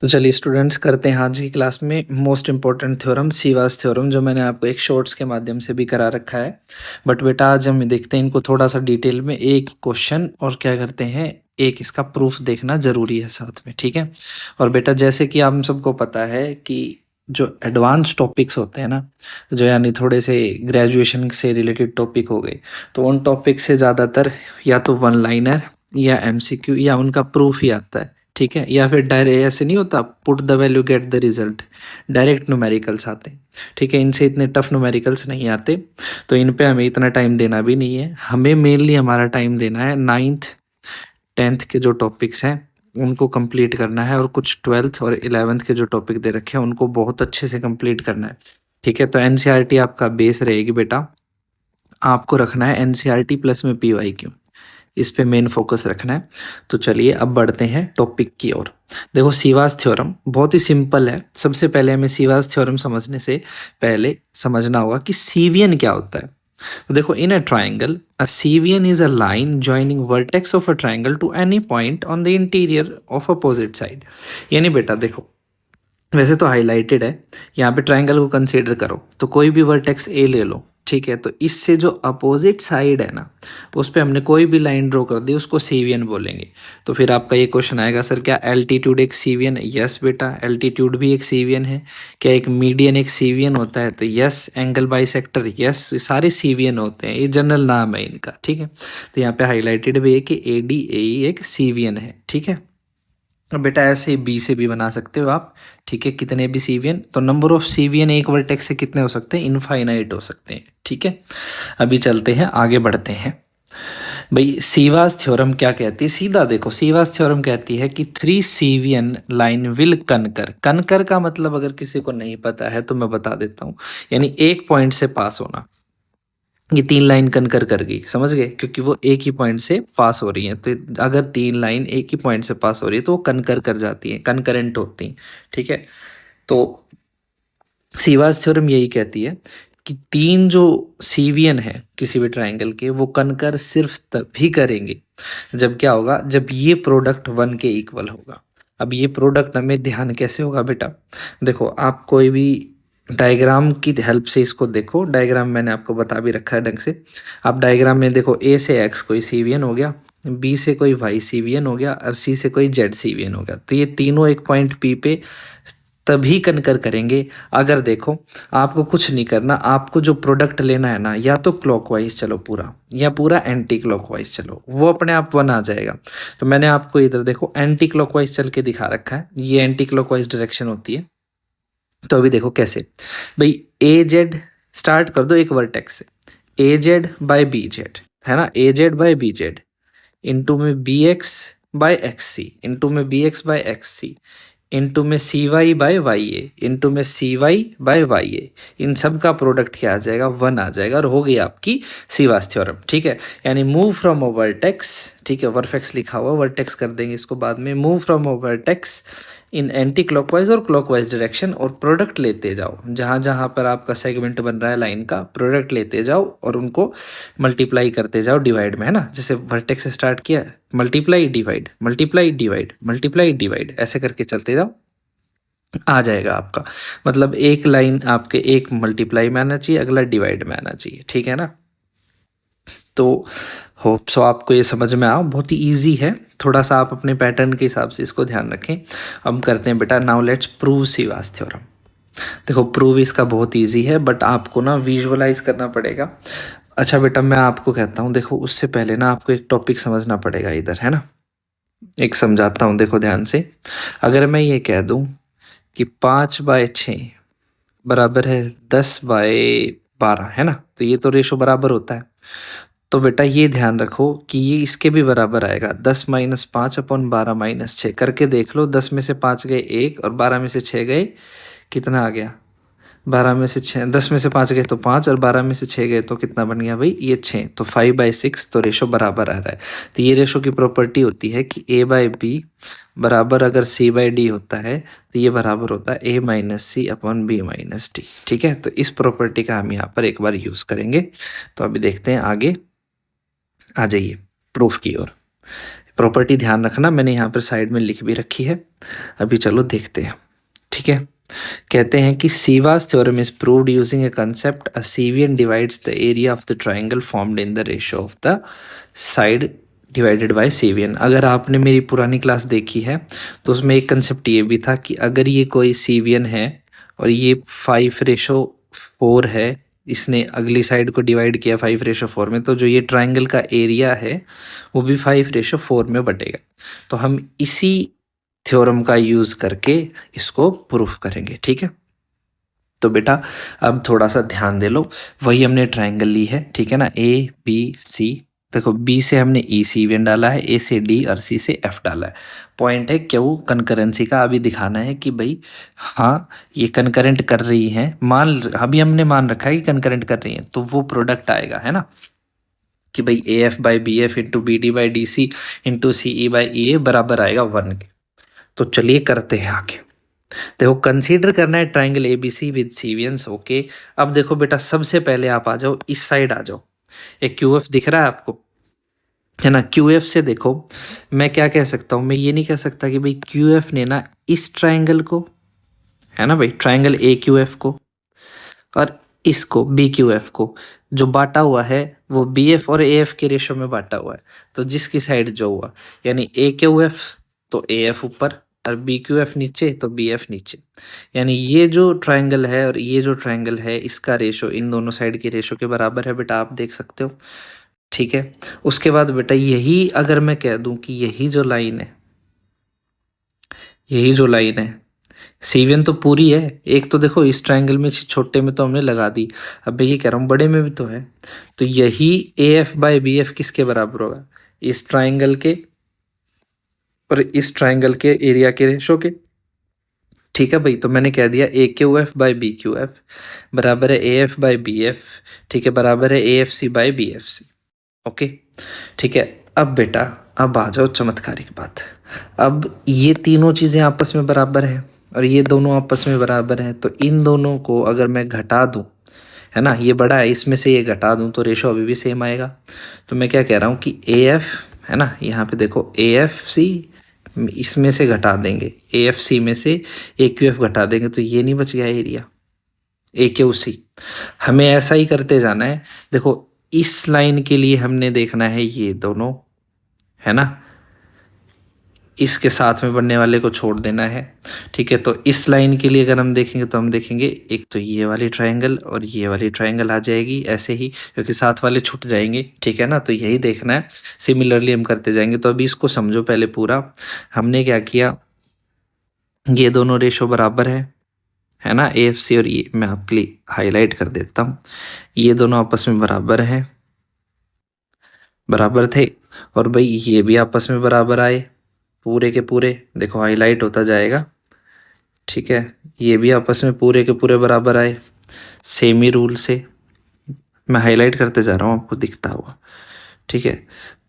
तो चलिए स्टूडेंट्स करते हैं आज की क्लास में मोस्ट इम्पोर्टेंट थ्योरम सीवास थ्योरम जो मैंने आपको एक शॉर्ट्स के माध्यम से भी करा रखा है। बट बेटा आज हम देखते हैं इनको थोड़ा सा डिटेल में, एक क्वेश्चन और क्या करते हैं, एक इसका प्रूफ देखना ज़रूरी है साथ में, ठीक है। और बेटा जैसे कि आप सबको पता है कि जो एडवांस टॉपिक्स होते हैं ना, जो यानी थोड़े से ग्रेजुएशन से रिलेटेड टॉपिक हो गए, तो उन टॉपिक से ज़्यादातर या तो वन लाइनर या एमसीक्यू या उनका प्रूफ ही आता है, ठीक है। या फिर डायरेक्ट ऐसे नहीं होता, put the value get the result, direct numericals आते हैं, ठीक है। इनसे इतने टफ न्यूमेरिकल्स नहीं आते, तो इन पे हमें इतना टाइम देना भी नहीं है। हमें मेनली हमारा टाइम देना है नाइन्थ टेंथ के जो टॉपिक्स हैं उनको कंप्लीट करना है, और कुछ ट्वेल्थ और इलेवेंथ के जो टॉपिक दे रखे हैं उनको बहुत अच्छे से कंप्लीट करना है, ठीक है। तो एनसीईआरटी आपका बेस रहेगी बेटा, आपको रखना है एनसीईआरटी प्लस में पीवाईक्यू, इस पे मेन फोकस रखना है। तो चलिए अब बढ़ते हैं टॉपिक की ओर। देखो सीवास थ्योरम बहुत ही सिंपल है। सबसे पहले हमें सीवास थ्योरम समझने से पहले समझना होगा कि सीवियन क्या होता है। तो देखो, in a triangle a cevian is a line joining vertex of a triangle to any point on the interior of opposite side. यानी बेटा देखो, वैसे तो हाईलाइटेड है, यहाँ पे ट्राइंगल को कंसीडर करो तो कोई भी वर्टेक्स ए ले लो, ठीक है। तो इससे जो अपोजिट साइड है ना, उस पे हमने कोई भी लाइन ड्रॉ कर दी, उसको सीवियन बोलेंगे। तो फिर आपका ये क्वेश्चन आएगा, सर क्या एल्टीट्यूड एक सीवियन है? यस बेटा, एल्टीट्यूड भी एक सीवियन है। क्या एक मीडियन एक सीवियन होता है? तो यस। एंगल बाइसेक्टर, यस, सारे सीवियन होते हैं, ये जनरल नाम है इनका, ठीक है। तो यहाँ पे हाईलाइटेड भी है कि ए डी ए एक सीवियन है, ठीक है। अब बेटा ऐसे बी से भी बना सकते हो आप, ठीक है। कितने भी सीवियन, तो नंबर ऑफ सीवियन एक वर्टेक्स से कितने हो सकते हैं? इनफाइनाइट हो सकते हैं, ठीक है। अभी चलते हैं आगे बढ़ते हैं। भाई सीवास थ्योरम क्या कहती है? सीधा देखो, सीवास थ्योरम कहती है कि three cevian line will concur. Concur का मतलब अगर किसी को नहीं पता है तो मैं बता देता हूँ, यानी एक पॉइंट से पास होना। ये तीन लाइन कनकर कर गई, समझ गए, क्योंकि वो एक ही पॉइंट से पास हो रही है। तो अगर तीन लाइन एक ही पॉइंट से पास हो रही है तो वो कनकर कर जाती है, कनकरेंट होती हैं, ठीक है। तो सीवास थ्योरम यही कहती है कि तीन जो सीवियन है किसी भी ट्राइंगल के, वो कनकर सिर्फ तभी करेंगे जब क्या होगा, जब ये प्रोडक्ट वन के इक्वल होगा। अब ये प्रोडक्ट हमें ध्यान कैसे होगा बेटा? देखो, आप कोई भी डायग्राम की हेल्प से इसको देखो, डायग्राम मैंने आपको बता भी रखा है ढंग से। आप डायग्राम में देखो, ए से एक्स कोई सीवियन हो गया, बी से कोई वाई सीवियन हो गया, और सी से कोई जेड सीवियन हो गया। तो ये तीनों एक पॉइंट पी पे तभी कनकर करेंगे। अगर देखो, आपको कुछ नहीं करना, आपको जो प्रोडक्ट लेना है ना, या तो क्लॉकवाइज चलो पूरा, या पूरा एंटी क्लॉकवाइज चलो, वो अपने आप वन आ जाएगा। तो मैंने आपको इधर देखो एंटी क्लॉकवाइज चल के दिखा रखा है, ये एंटी क्लॉकवाइज डायरेक्शन होती है। तो अभी देखो कैसे, भाई ए जेड स्टार्ट कर दो एक वर्टेक्स से, A Z by B Z, है ना, A Z by B Z, into में B X by X C, into में B X by X C, into में C Y by Y A, into में C Y by Y A. इन सब का product क्या आ जाएगा? वन आ जाएगा, और हो गई आपकी सीवास थ्योरम, ठीक है। यानी मूव फ्रॉम अ वर्टेक्स, ठीक है, वर्फेक्स लिखा हुआ, वर्टेक्स कर देंगे इसको बाद में, move from a vertex in anti clockwise और क्लॉकवाइज डायरेक्शन, और प्रोडक्ट लेते जाओ, जहाँ जहाँ पर आपका सेगमेंट बन रहा है लाइन का, प्रोडक्ट लेते जाओ और उनको मल्टीप्लाई करते जाओ डिवाइड में, है ना। जैसे वर्टेक्स से स्टार्ट किया, multiply divide, multiply divide, multiply divide, ऐसे करके चलते जाओ, आ जाएगा आपका। मतलब एक लाइन आपके एक मल्टीप्लाई में आना चाहिए, अगला डिवाइड में आना चाहिए, ठीक है ना। तो होप सो आपको ये समझ में आओ, बहुत ही ईजी है, थोड़ा सा आप अपने पैटर्न के हिसाब से इसको ध्यान रखें। हम करते हैं बेटा, नाउ लेट्स प्रूव सीवास थ्योरम। देखो, प्रूव इसका बहुत इजी है, बट आपको ना विजुअलाइज करना पड़ेगा। अच्छा बेटा, मैं आपको कहता हूँ, देखो उससे पहले ना आपको एक टॉपिक समझना पड़ेगा इधर, है ना। एक समझाता हूँ, देखो ध्यान से। अगर मैं ये कह दूँ कि 5/6 बराबर है 10/12, है ना, तो ये तो रेशो बराबर होता है। तो बेटा ये ध्यान रखो कि ये इसके भी बराबर आएगा, 10-5/12-6 करके देख लो। 10 में से 5 गए 1, और 12 में से 6 गए, कितना आ गया? 12 में से 6, 10 में से 5 गए तो 5, और 12 में से 6 गए तो कितना बन गया भाई? ये 6, तो 5/6, तो रेशो बराबर आ रहा है। तो ये रेशो की प्रॉपर्टी होती है कि ए बाई बी बराबर, अगर सी बाई डी होता है तो ये बराबर होता है ए माइनस सी अपॉन बी माइनस डी, ठीक है। तो इस प्रॉपर्टी का हम यहाँ पर एक बार यूज़ करेंगे। तो अभी देखते हैं आगे, आ जाइए प्रूफ की ओर। प्रॉपर्टी ध्यान रखना, मैंने यहाँ पर साइड में लिख भी रखी है। अभी चलो देखते हैं, ठीक है। कहते हैं कि Ceva's theorem is proved using a concept, a cevian divides the area of the triangle formed in the ratio of the side divided by cevian. अगर आपने मेरी पुरानी क्लास देखी है तो उसमें एक कंसेप्ट ये भी था कि अगर ये कोई सीवियन है और ये 5:4 है, इसने अगली साइड को डिवाइड किया 5:4 में, तो जो ये ट्राइंगल का एरिया है वो भी 5:4 में बटेगा। तो हम इसी थ्योरम का यूज करके इसको प्रूफ करेंगे, ठीक है। तो बेटा अब थोड़ा सा ध्यान दे लो, वही हमने ट्राइंगल ली है, ठीक है ना, ए बी सी। देखो बी से हमने ई सीवियन डाला है, ए से डी और सी से एफ डाला है। पॉइंट है क्यों कंकरेंसी का अभी दिखाना है कि भाई हाँ ये कंकरेंट कर रही है, अभी हमने मान रखा है कि कंकरेंट कर रही है, तो वो प्रोडक्ट आएगा, है ना, कि भाई A F by B F into B D by D C into C E by E A बराबर आएगा 1 के। तो चलिए करते हैं आगे। देखो कंसीडर करना है ट्राइंगल एबीसी विद सीवियंस, ओके। अब देखो बेटा सबसे पहले आप आ जाओ इस साइड आ जाओ, एक क्यू एफ दिख रहा है आपको, है ना। क्यू एफ से देखो मैं क्या कह सकता हूँ, मैं ये नहीं कह सकता कि भाई क्यू एफ ने ना इस ट्राइंगल को, है ना भाई, ट्राइंगल ए क्यू एफ को और इसको बी क्यू एफ को जो बांटा हुआ है वो बी एफ और ए एफ के रेशो में बांटा हुआ है। तो जिसकी साइड जो हुआ, यानी ए क्यू एफ तो ए एफ ऊपर और बी क्यू एफ नीचे तो बी एफ नीचे, यानी ये जो ट्राइंगल है और ये जो ट्राइंगल है इसका रेशो इन दोनों साइड की रेशो के बराबर है बेटा, आप देख सकते हो, ठीक है। उसके बाद बेटा यही अगर मैं कह दूं कि यही जो लाइन है, यही जो लाइन है सीवियन तो पूरी है, एक तो देखो इस ट्राइंगल में छोटे में तो हमने लगा दी, अब मैं ये कह रहा हूँ बड़े में भी तो है, तो यही A F by B F किसके बराबर होगा, इस ट्राइंगल के और इस ट्राइंगल के एरिया के रेशो के, ठीक है भाई। तो मैंने कह दिया A Q F by B Q F बराबर है A F by B F, ठीक है, बराबर है A F C by B F C, okay, ठीक है। अब बेटा अब आ जाओ चमत्कारिक बात, अब ये तीनों चीज़ें आपस में बराबर हैं और ये दोनों आपस में बराबर हैं, तो इन दोनों को अगर मैं घटा दूं, है ना, ये बड़ा है इसमें से ये घटा दूं तो रेशो अभी भी सेम आएगा। तो मैं क्या कह रहा हूँ कि ए एफ, है ना, यहाँ पे देखो ए एफ सी इसमें से घटा देंगे, ए एफ सी में से ए क्यू एफ घटा देंगे तो ये नहीं बच गया एरिया ए क्यू सी। हमें ऐसा ही करते जाना है। देखो इस लाइन के लिए हमने देखना है ये दोनों, है ना, इसके साथ में बनने वाले को छोड़ देना है, ठीक है। तो इस लाइन के लिए अगर हम देखेंगे तो हम देखेंगे एक तो ये वाली ट्रायंगल और ये वाली ट्रायंगल आ जाएगी ऐसे ही, क्योंकि साथ वाले छूट जाएंगे, ठीक है ना। तो यही देखना है, सिमिलरली हम करते जाएंगे। तो अभी इसको समझो पहले पूरा, हमने क्या किया, ये दोनों रेशो बराबर है ना, ए एफ सी और ये मैं आपके लिए हाईलाइट कर देता हूँ, ये दोनों आपस में बराबर हैं, बराबर थे, और भाई ये भी आपस में बराबर आए पूरे के पूरे, देखो हाईलाइट होता जाएगा, ठीक है। ये भी आपस में पूरे के पूरे बराबर आए सेमी रूल से, मैं हाईलाइट करते जा रहा हूँ आपको दिखता हुआ, ठीक है।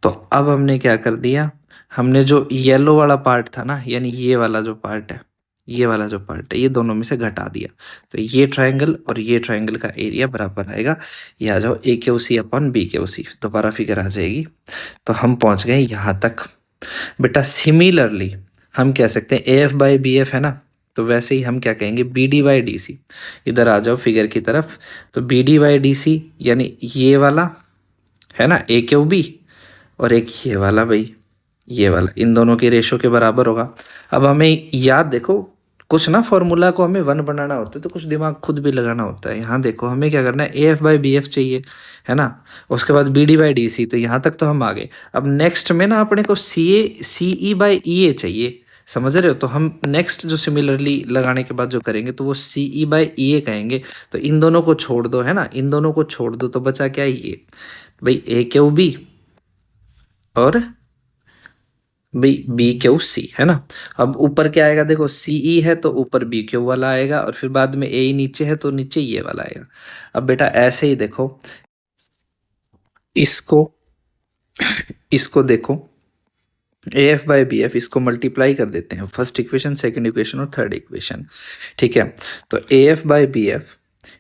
तो अब हमने क्या कर दिया, हमने जो येलो वाला पार्ट था ना, यानी ये वाला जो पार्ट है, ये वाला जो पार्ट है, ये दोनों में से घटा दिया, तो ये ट्रायंगल और ये ट्रायंगल का एरिया बराबर आएगा। ये आ जाओ A Q C upon B Q C, दोबारा फिगर आ जाएगी। तो हम पहुंच गए यहाँ तक बेटा। सिमिलरली हम कह सकते हैं A F by B F, है ना, तो वैसे ही हम क्या कहेंगे B D by D C. इधर आ जाओ फिगर की तरफ, तो B D by D C यानी ये वाला, है ना, ए क्यू बी, और एक ये वाला भाई, ये वाला, इन दोनों के रेशो के बराबर होगा। अब हमें याद देखो, कुछ ना फॉर्मूला को हमें 1 बनाना होता है तो कुछ दिमाग खुद भी लगाना होता है। यहाँ देखो हमें क्या करना है, A F by B F चाहिए, है ना, उसके बाद B D by D C, तो यहाँ तक तो हम आ गए। अब नेक्स्ट में ना अपने को सी ई बाई ई ए चाहिए, समझ रहे हो। तो हम नेक्स्ट जो सिमिलरली लगाने के बाद जो करेंगे तो वो सी ई बाई ई ए कहेंगे। तो इन दोनों को छोड़ दो, है ना, इन दोनों को छोड़ दो, तो बचा क्या, ये भाई ए क्यू बी और भाई बी क्यू सी, है ना। अब ऊपर क्या आएगा, देखो सीई है तो ऊपर बी क्यू वाला आएगा, और फिर बाद में ए नीचे है तो नीचे ये वाला आएगा। अब बेटा ऐसे ही देखो, इसको इसको देखो, A F by B F, इसको मल्टीप्लाई कर देते हैं, फर्स्ट इक्वेशन, सेकंड इक्वेशन और थर्ड इक्वेशन, ठीक है। तो A F by B F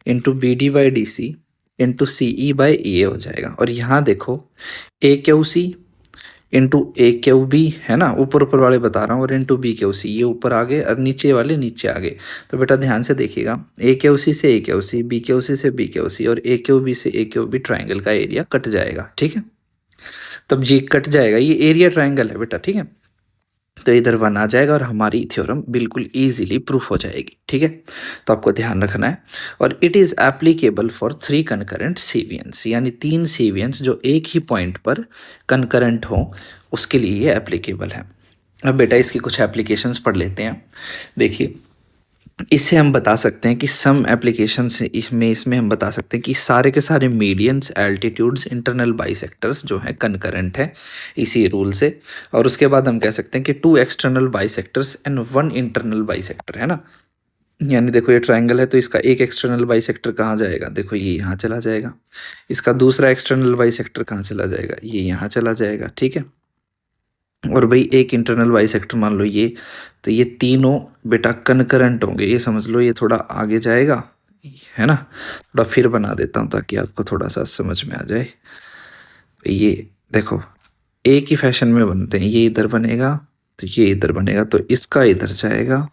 into B D by D C into C E by E A हो जाएगा। और यहाँ देखो A Q C into A Q B, है ना, ऊपर ऊपर वाले बता रहा हूँ, और इंटू बी क्यू सी, ये ऊपर आ गए और नीचे वाले नीचे आ गए। तो बेटा ध्यान से देखिएगा, ए क्यू सी से A Q C, B Q C से बी क्यू सी और ए क्यू बी से ए क्यू बी ट्राइंगल का एरिया कट जाएगा, ठीक है। तब जी कट जाएगा, ये एरिया ट्राइंगल है बेटा, ठीक है। तो इधर 1 आ जाएगा और हमारी थ्योरम बिल्कुल ईजिली प्रूफ हो जाएगी, ठीक है। तो आपको ध्यान रखना है। और it is applicable for 3 concurrent cevians, यानी 3 सीवियंस जो एक ही पॉइंट पर कनकरेंट हो, उसके लिए ये एप्लीकेबल है। अब बेटा इसकी कुछ एप्लीकेशंस पढ़ लेते हैं। देखिए, इससे हम बता सकते हैं कि सम एप्लीकेशन से इसमें हम बता सकते हैं कि सारे के सारे मीडियंस, एल्टीट्यूड्स, इंटरनल बाइसेक्टर्स जो हैं कनकरेंट है इसी रूल से। और उसके बाद हम कह सकते हैं कि 2 external bisectors and 1 internal bisector, है ना। यानी देखो ये ट्राइंगल है तो इसका एक एक्सटर्नल बाइसेक्टर कहाँ जाएगा, देखो ये यहाँ चला जाएगा। इसका दूसरा एक्सटर्नल बाइसेक्टर कहाँ चला जाएगा, ये यहाँ चला जाएगा, ठीक है। और भाई एक इंटरनल बाइसेक्टर मान लो ये, तो ये तीनों बेटा कनकरेंट होंगे, ये समझ लो। ये थोड़ा आगे जाएगा, है ना। थोड़ा फिर बना देता हूँ ताकि आपको थोड़ा सा समझ में आ जाए। ये देखो एक ही फैशन में बनते हैं, ये इधर बनेगा तो ये इधर बनेगा, तो इसका इधर जाएगा,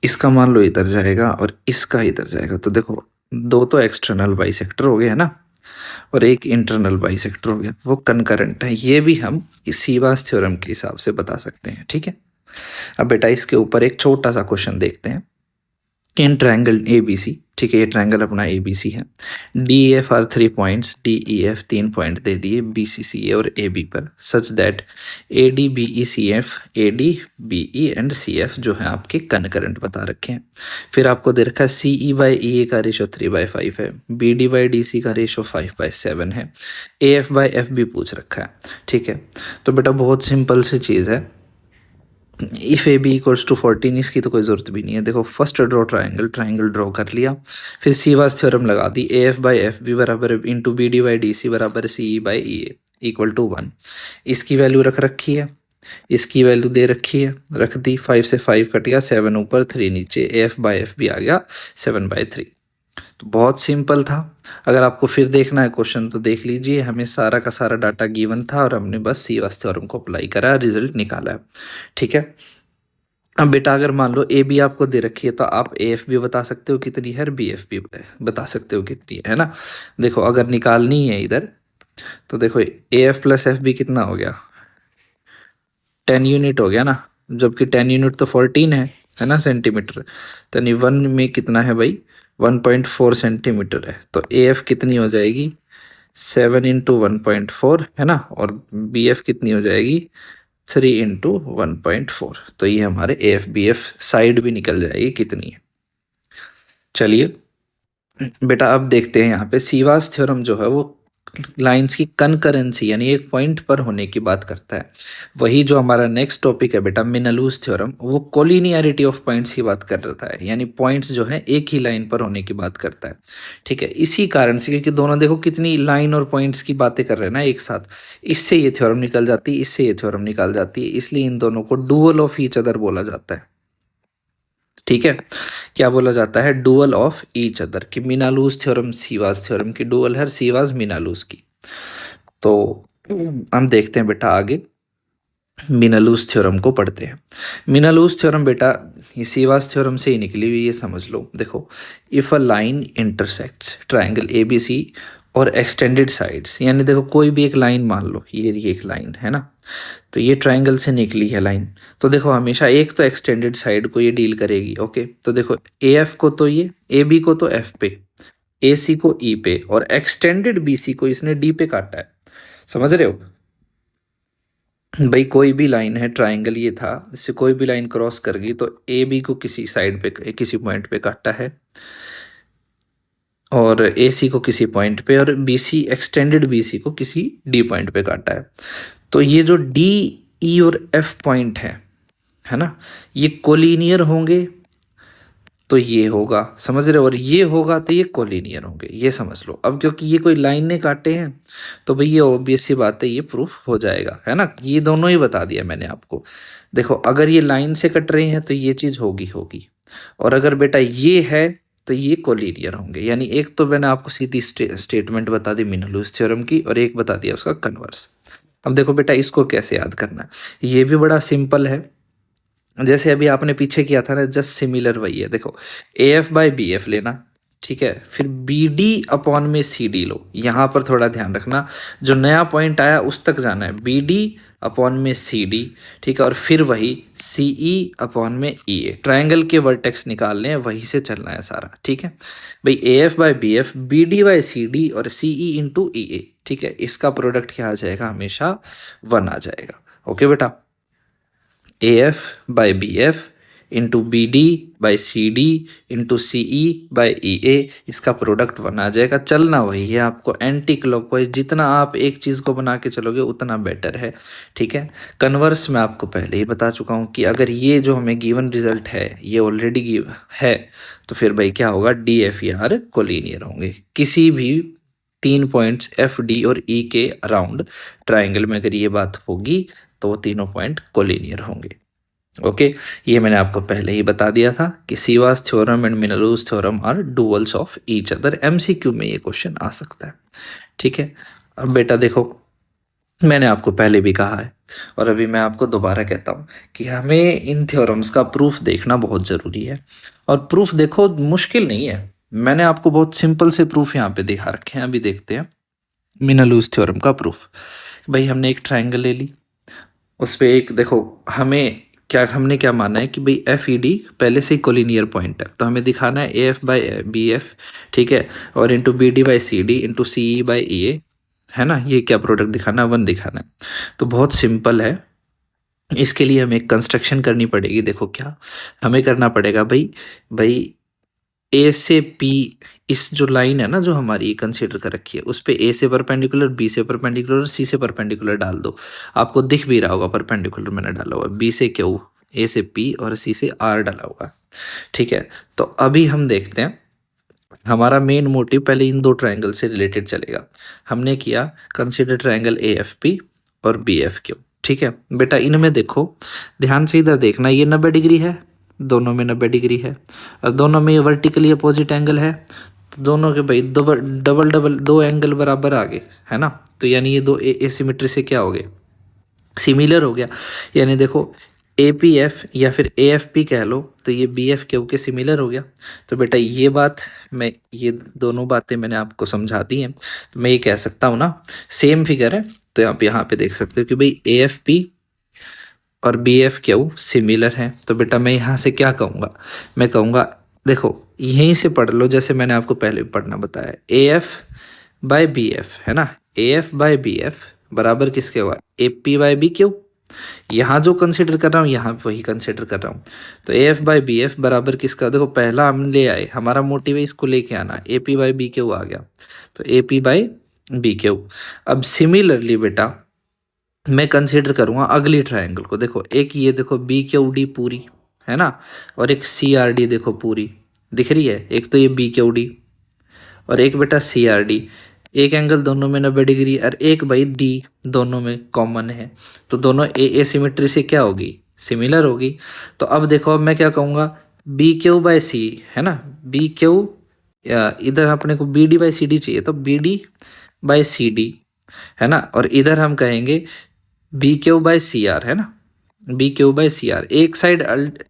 इसका मान लो इधर जाएगा और इसका इधर जाएगा। तो देखो दो तो एक्सटर्नल बाइसेक्टर हो गए, है ना, और एक इंटरनल बाइसेक्टर हो गया, वो कनकरेंट है। ये भी हम इस सीवास थ्योरम के हिसाब से बता सकते हैं, ठीक है। अब बेटा इसके ऊपर एक छोटा सा क्वेश्चन देखते हैं। इन ट्रायंगल ए बी सी, ठीक है, ये ट्रायंगल अपना ए बी सी है। D E F are 3 points, D E F 3 point दे दिए बी सी सी ए और ए बी पर, such that A D B E C F, A D B E and C F जो है आपके concurrent बता रखे हैं। फिर आपको दे रखा है सी ई बाई ई ए का रेशो 3/5 है, B D by D C का रेशो 5/7 है, ए एफ बाई एफ भी पूछ रखा है, ठीक है। तो बेटा बहुत सिंपल सी चीज़ है, if A B equals to 14, इसकी तो कोई ज़रूरत भी नहीं है। देखो first draw triangle, triangle draw कर लिया, फिर सीवास थ्योरम लगा दी, A F by F B बराबर into B D by D C बराबर C E by E A equal to 1। इसकी वैल्यू रख रखी है, इसकी वैल्यू दे रखी है, रख दी। 5 से 5 कट गया, 7 ऊपर 3 नीचे, ए एफ बाई एफ भी आ गया 7/3। तो बहुत सिंपल था। अगर आपको फिर देखना है क्वेश्चन तो देख लीजिए, हमें सारा का सारा डाटा गिवन था और हमने बस सीवास थ्योरम को अप्लाई करा, रिजल्ट निकाला है, ठीक है। अब बेटा अगर मान लो ए बी आपको दे रखी है तो आप ए एफ भी बता सकते हो कितनी है और बी एफ भी बता सकते हो कितनी है ना। देखो अगर निकालनी है इधर तो देखो A F plus F B कितना हो गया, 10 यूनिट हो गया ना, जबकि 10 यूनिट तो 14 है ना सेंटीमीटर। तो यानी 1 में कितना है भाई, 1.4 सेंटीमीटर है। तो ए एफ कितनी हो जाएगी, 7 इंटू 1.4, है ना, और बी एफ कितनी हो जाएगी, 3 इंटू 1.4। तो ये हमारे A F B F side भी निकल जाएगी कितनी है। चलिए बेटा अब देखते हैं यहाँ पे सीवास थ्योरम जो है वो लाइंस की कनकरेंसी यानी एक पॉइंट पर होने की बात करता है। वही जो हमारा नेक्स्ट टॉपिक है बेटा मिनलूस थ्योरम, वो कोलिनियरिटी ऑफ पॉइंट्स की बात कर रहा है, यानी पॉइंट्स जो है एक ही लाइन पर होने की बात करता है, ठीक है। इसी कारण से क्योंकि दोनों देखो कितनी लाइन और पॉइंट्स की बातें कर रहे हैं ना एक साथ, इससे ये थ्योरम निकल जाती है, इससे ये थ्योरम निकाल जाती है, इसलिए इन दोनों को डुअल ऑफ ईच अदर बोला जाता है, ठीक है। क्या बोला जाता है, डुअल ऑफ ईच अदर, कि मिनालूस थ्योरम सीवास थ्योरम की डुअल है, सीवास मिनालूस की। तो हम देखते हैं बेटा आगे मिनालूस थ्योरम को पढ़ते हैं। मिनालूस थ्योरम बेटा ये सीवास थ्योरम से ही निकली हुई, ये समझ लो। देखो if a line intersects triangle A B C और एक्सटेंडेड साइड्स, यानी देखो कोई भी एक लाइन मान लो, ये एक लाइन है ना, तो ये ट्राइंगल से निकली है लाइन। तो देखो हमेशा एक तो एक्सटेंडेड साइड को ये डील करेगी, ओके। तो देखो ए एफ को तो ये, ए बी को तो एफ पे, ए सी को ई पे, और एक्सटेंडेड बी सी को इसने डी पे काटा है, समझ रहे हो भाई। कोई भी लाइन है, ट्राइंगल ये था, इससे कोई भी लाइन क्रॉस कर गई तो ए बी को किसी साइड पे किसी पॉइंट पे काटा है, और ए सी को किसी पॉइंट पे, और B C extended B C को किसी डी पॉइंट पे काटा है। तो ये जो डी ई और एफ पॉइंट है ना, ये कोलिनियर होंगे तो ये होगा, समझ रहे हो, और ये होगा तो ये कोलिनियर होंगे, ये समझ लो। अब क्योंकि ये कोई लाइन ने काटे हैं तो भाई ये ऑब्वियस सी बात है, ये प्रूफ हो जाएगा, है ना। ये दोनों ही बता दिया मैंने आपको। देखो अगर ये लाइन से कट रहे हैं तो ये चीज़ होगी होगी, और अगर बेटा ये है तो ये कोलिनियर होंगे। यानी एक तो मैंने आपको सीधी स्टेटमेंट बता दी मिनलूस थ्योरम की, और एक बता दिया उसका कन्वर्स। अब देखो बेटा इसको कैसे याद करना है, ये भी बड़ा सिंपल है। जैसे अभी आपने पीछे किया था ना, जस्ट सिमिलर वही है। देखो A F by B F लेना, ठीक है, फिर बी डी अपॉन में सी डी लो। यहाँ पर थोड़ा ध्यान रखना, जो नया पॉइंट आया उस तक जाना है, बी डी अपॉन में सी डी, ठीक है, और फिर वही सी ई अपॉन में ई ए। ट्राइंगल के वर्टेक्स निकालने हैं, वहीं से चलना है सारा, ठीक है भाई। A F by B F, B D by C D और सी ई इंटू ई ए, ठीक है, इसका प्रोडक्ट क्या आ जाएगा, हमेशा 1 आ जाएगा। ओके बेटा, A F by B F into B D by C D into C E by E A, इसका प्रोडक्ट 1 आ जाएगा। चलना वही है आपको एंटी क्लॉकवाइज, जितना आप एक चीज़ को बना के चलोगे उतना बेटर है, ठीक है। कन्वर्स मैं आपको पहले ही बता चुका हूँ कि अगर ये जो हमें गिवन रिजल्ट है ये ऑलरेडी गिव है, तो फिर भाई क्या होगा, D F E R collinear होंगे। किसी भी 3 पॉइंट्स एफ डी और ई के अराउंड ट्राइंगल में अगर ये बात होगी तो वो तीनों पॉइंट कोलिनियर होंगे। ओके, ये मैंने आपको पहले ही बता दिया था कि Ceva's theorem and Menelaus theorem are duals of each other. MCQ में ये क्वेश्चन आ सकता है, ठीक है। अब बेटा देखो, मैंने आपको पहले भी कहा है और अभी मैं आपको दोबारा कहता हूँ कि हमें इन थ्योरम्स का प्रूफ देखना बहुत ज़रूरी है। और प्रूफ देखो मुश्किल नहीं है, मैंने आपको बहुत सिंपल से प्रूफ यहाँ पे दिखा रखे हैं। अभी देखते हैं मिनरूस थ्योरम का प्रूफ। भाई हमने एक ट्राइंगल ले ली, उस पर एक देखो, हमने क्या माना है कि भाई एफ ई डी पहले से ही कोलिनियर पॉइंट है, तो हमें दिखाना है A F by B F, ठीक है, और into B D by C D into C E by E A, है ना। ये क्या प्रोडक्ट दिखाना है, 1 दिखाना है। तो बहुत सिंपल है, इसके लिए हमें एक कंस्ट्रक्शन करनी पड़ेगी। देखो क्या हमें करना पड़ेगा भाई, भाई ए से पी, इस जो लाइन है ना जो हमारी कंसीडर कर रखी है, उस पे ए से परपेंडिकुलर, बी से परपेंडिकुलर और सी से परपेंडिकुलर डाल दो। आपको दिख भी रहा होगा परपेंडिकुलर मैंने डाला हुआ, बी से क्यू, ए से पी और सी से आर डाला हुआ, ठीक है। तो अभी हम देखते हैं, हमारा मेन मोटिव पहले इन दो ट्राइंगल से रिलेटेड चलेगा। हमने किया consider triangle A F P और बी एफ क्यू, ठीक है बेटा। इनमें देखो ध्यान से, इधर देखना, ये 90 डिग्री है, दोनों में 90 डिग्री है, और दोनों में वर्टिकली अपोजिट एंगल है, तो दोनों के भाई डबल डबल डबल 2 एंगल बराबर आ गए, है ना। तो यानी ये दो एसिमेट्री से क्या हो गए, सिमिलर हो गया। यानी देखो ए पी एफ या फिर ए एफ पी कह लो, तो ये बी एफ क्यू के सिमिलर हो गया। तो बेटा ये बात, मैं ये दोनों बातें मैंने आपको समझा दी हैं, तो मैं ये कह सकता हूँ ना, सेम फिगर है, तो आप यहाँ पे देख सकते हो कि भाई ए एफ पी और बी एफ क्यू सिमिलर हैं। तो बेटा मैं यहाँ से क्या कहूँगा, मैं कहूँगा देखो यहीं से पढ़ लो, जैसे मैंने आपको पहले पढ़ना बताया, A F by B F, है ना, A F by B F बराबर किसके हुआ, A P by B Q. यहाँ जो कंसिडर कर रहा हूँ यहाँ वही कंसिडर कर रहा हूँ। तो A F by B F बराबर किसका, देखो पहला हम ले आए, हमारा मोटिव है इसको लेके आना, A P by B Q आ गया, तो A P by B Q. अब सिमिलरली बेटा मैं कंसिडर करूँगा अगली ट्राइंगल को। देखो एक ये देखो बी क्यू डी पूरी, है ना, और एक सी आर डी देखो पूरी दिख रही है। एक तो ये बी क्यू डी और एक बेटा सी आर डी, एक एंगल दोनों में 90 डिग्री और एक भाई डी दोनों में कॉमन है, तो दोनों ए सिमेट्री से क्या होगी, सिमिलर होगी। तो अब देखो अब मैं क्या कहूँगा, बी क्यू बाई सी, है ना, बी क्यू, इधर अपने को B D by C D चाहिए, तो B D by C D, है ना, और इधर हम कहेंगे B Q by C R, है ना, B Q by C R. एक साइड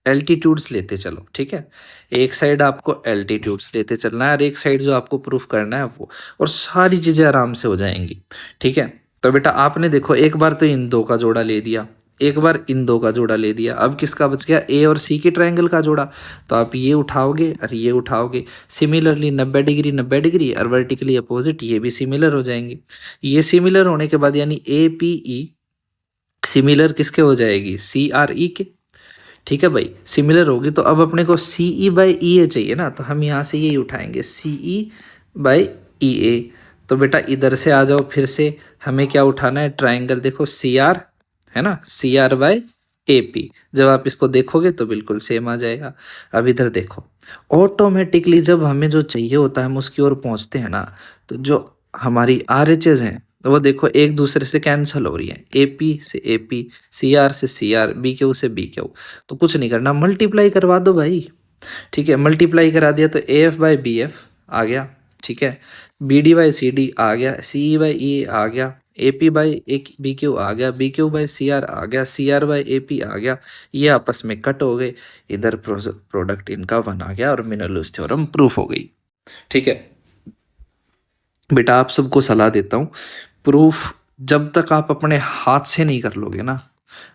एल्टीट्यूड्स लेते चलो, ठीक है, एक साइड आपको एल्टीट्यूड्स लेते चलना है और एक साइड जो आपको प्रूफ करना है वो, और सारी चीज़ें आराम से हो जाएंगी, ठीक है। तो बेटा आपने देखो एक बार तो इन दो का जोड़ा ले दिया, एक बार इन दो का जोड़ा ले दिया, अब किसका बच गया, ए और सी के ट्राइंगल का जोड़ा। तो आप ये उठाओगे और ये उठाओगे, सिमिलरली 90 डिग्री 90 डिग्री और वर्टिकली अपोजिट ये भी सिमिलर हो जाएंगी। ये सिमिलर होने के बाद यानी ए पी ई सिमिलर किसके हो जाएगी, सी आर ई के, ठीक है भाई, सिमिलर होगी। तो अब अपने को सी ई बाई ई ए चाहिए ना, तो हम यहाँ से यही उठाएंगे सी ई बाई ई ए। तो बेटा इधर से आ जाओ, फिर से हमें क्या उठाना है, ट्राइंगल देखो सी आर, है ना, C R by A P. जब आप इसको देखोगे तो बिल्कुल सेम आ जाएगा। अब इधर देखो, ऑटोमेटिकली जब हमें जो चाहिए होता है हम उसकी ओर पहुँचते हैं ना, तो जो हमारी आर एच एज हैं तो वो देखो एक दूसरे से कैंसिल हो रही है, ए पी से ए पी, सी आर से सी आर, बी क्यू से बी क्यू। तो कुछ नहीं करना, मल्टीप्लाई करवा दो भाई, ठीक है। मल्टीप्लाई करा दिया तो A F by B F आ गया, ठीक है, B D by C D आ गया, सी ई बाई ई आ गया, ए पी बाई एक बी क्यू आ गया, B Q by C R आ गया, C R by A P आ गया, ये आपस में कट हो गए, इधर प्रोडक्ट इनका वन आ गया और मिनरल्स थ्योरम प्रूफ हो गई। ठीक है बेटा, आप सबको सलाह देता हूँ, प्रूफ जब तक आप अपने हाथ से नहीं कर लोगे ना,